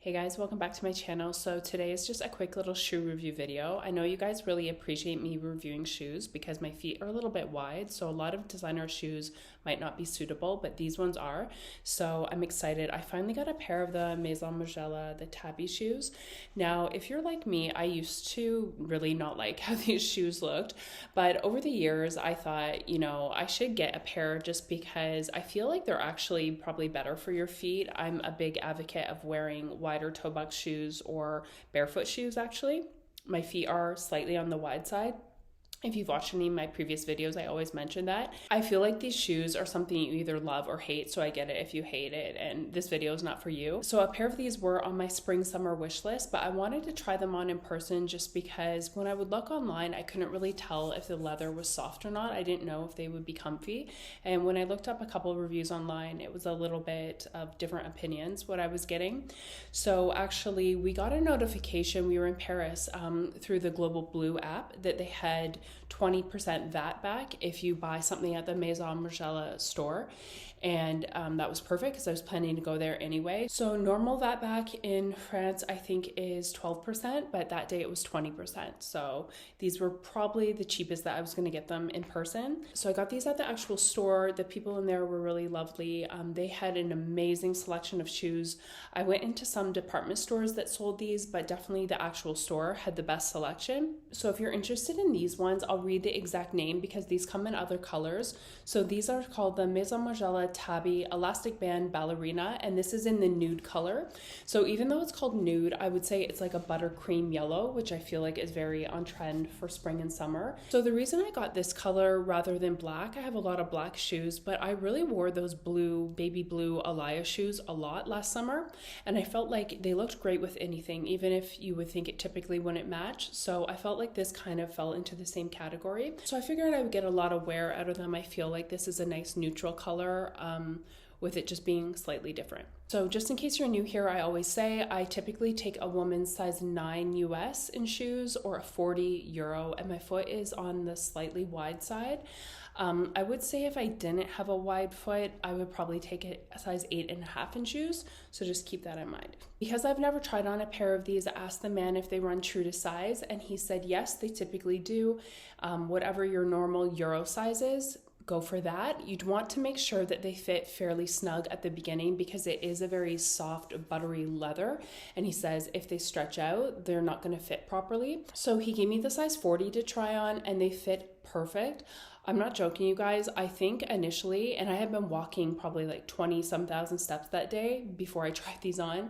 Hey guys, welcome back to my channel. So today is just a quick little shoe review video. I know you guys really appreciate me reviewing shoes because my feet are a little bit wide, so a lot of designer shoes might not be suitable, but these ones are. So I'm excited. I finally got a pair of the Maison Margiela Tabi shoes. Now, if you're like me, I used to really not like how these shoes looked, but over the years I thought, I should get a pair just because I feel like they're actually probably better for your feet. I'm a big advocate of wearing wider toe box shoes or barefoot shoes. Actually, my feet are slightly on the wide side. If you've watched any of my previous videos, I always mention that. I feel like these shoes are something you either love or hate, so I get it if you hate it, and this video is not for you. So a pair of these were on my spring summer wish list, but I wanted to try them on in person just because when I would look online, I couldn't really tell if the leather was soft or not. I didn't know if they would be comfy, and when I looked up a couple of reviews online, it was a little bit of different opinions what I was getting. So actually, we got a notification, we were in Paris, through the Global Blue app, that they had 20% VAT back if you buy something at the Maison Margiela store. And that was perfect because I was planning to go there anyway. So normal VAT back in France, I think, is 12%, but that day it was 20%. So these were probably the cheapest that I was going to get them in person. So I got these at the actual store. The people in there were really lovely. They had an amazing selection of shoes. I went into some department stores that sold these, but definitely the actual store had the best selection. So if you're interested in these ones, I'll read the exact name because these come in other colors. So these are called the Maison Margiela Tabi Elastic Band Ballerina, and this is in the nude color. So even though it's called nude, I would say it's like a buttercream yellow, which I feel like is very on trend for spring and summer. So the reason I got this color rather than black, I have a lot of black shoes, but I really wore those baby blue Alaya shoes a lot last summer, and I felt like they looked great with anything, even if you would think it typically wouldn't match. So I felt like this kind of fell into the same category. So I figured I would get a lot of wear out of them. I feel like this is a nice neutral color, with it just being slightly different. So just in case you're new here, I always say I typically take a woman's size 9 US in shoes or a 40 euro, and my foot is on the slightly wide side. I would say if I didn't have a wide foot, I would probably take a size 8.5 in shoes. So just keep that in mind. Because I've never tried on a pair of these, I asked the man if they run true to size, and he said yes, they typically do. Whatever your normal Euro size is, go for that. You'd want to make sure that they fit fairly snug at the beginning because it is a very soft, buttery leather. And he says if they stretch out, they're not going to fit properly. So he gave me the size 40 to try on, and they fit perfect. I'm not joking, you guys. I think initially, and I had been walking probably like 20-some thousand steps that day before I tried these on,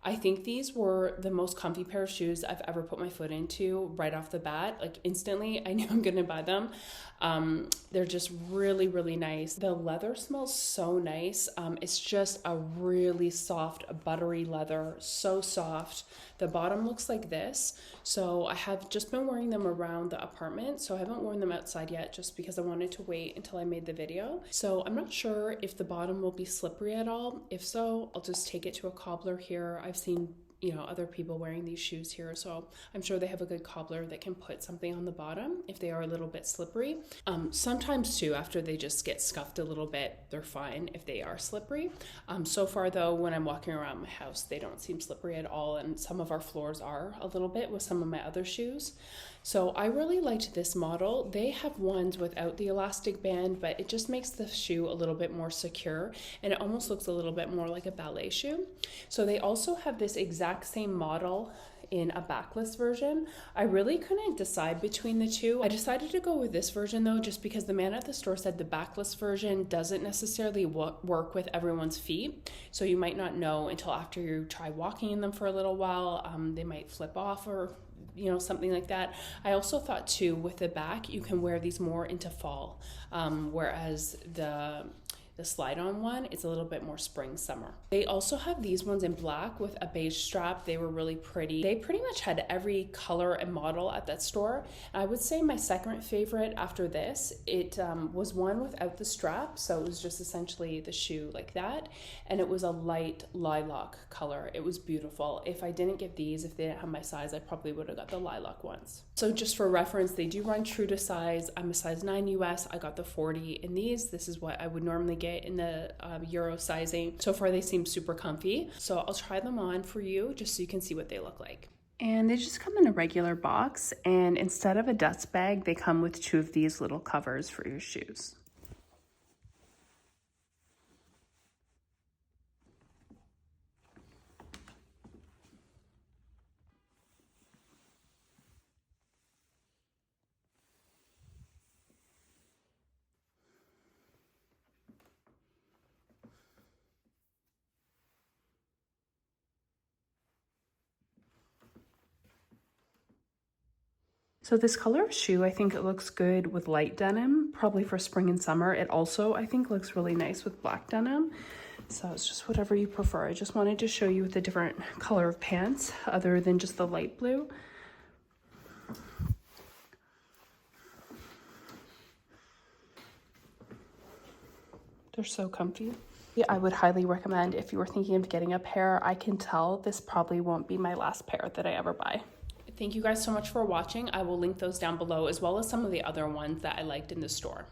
I think these were the most comfy pair of shoes I've ever put my foot into right off the bat. Like instantly, I knew I'm gonna buy them. They're just really, really nice. The leather smells so nice. It's just a really soft, buttery leather, so soft. The bottom looks like this. So I have just been wearing them around the apartment. So I haven't worn them outside yet just because I wanted to wait until I made the video. So I'm not sure if the bottom will be slippery at all. If so, I'll just take it to a cobbler here. I've seen other people wearing these shoes here, so I'm sure they have a good cobbler that can put something on the bottom if they are a little bit slippery. Sometimes too, after they just get scuffed a little bit, they're fine if they are slippery. So far though, when I'm walking around my house, they don't seem slippery at all, and some of our floors are a little bit with some of my other shoes. So I really liked this model. They have ones without the elastic band, but it just makes the shoe a little bit more secure, and it almost looks a little bit more like a ballet shoe. So they also have this exact same model in a backless version. I really couldn't decide between the two. I decided to go with this version though, just because the man at the store said the backless version doesn't necessarily work with everyone's feet. So you might not know until after you try walking in them for a little while. They might flip off or something like that. I also thought too, with the back, you can wear these more into fall, whereas the slide-on one, it's a little bit more spring summer. They also have these ones in black with a beige strap. They were really pretty. They pretty much had every color and model at that store. I would say my second favorite after this, it was one without the strap, so it was just essentially the shoe like that, and it was a light lilac color. It was beautiful. If I didn't get these, if they didn't have my size, I probably would have got the lilac ones. So just for reference, they do run true to size. I'm a size 9 US. I got the 40 in these. This is what I would normally get get in the Euro sizing. So far they seem super comfy. So I'll try them on for you just so you can see what they look like. And they just come in a regular box, and instead of a dust bag, they come with 2 of these little covers for your shoes. So this color of shoe, I think it looks good with light denim, probably for spring and summer. It also, I think, looks really nice with black denim. So it's just whatever you prefer. I just wanted to show you the different color of pants other than just the light blue. They're so comfy. I would highly recommend if you were thinking of getting a pair. I can tell this probably won't be my last pair that I ever buy. Thank you guys so much for watching. I will link those down below as well as some of the other ones that I liked in the store.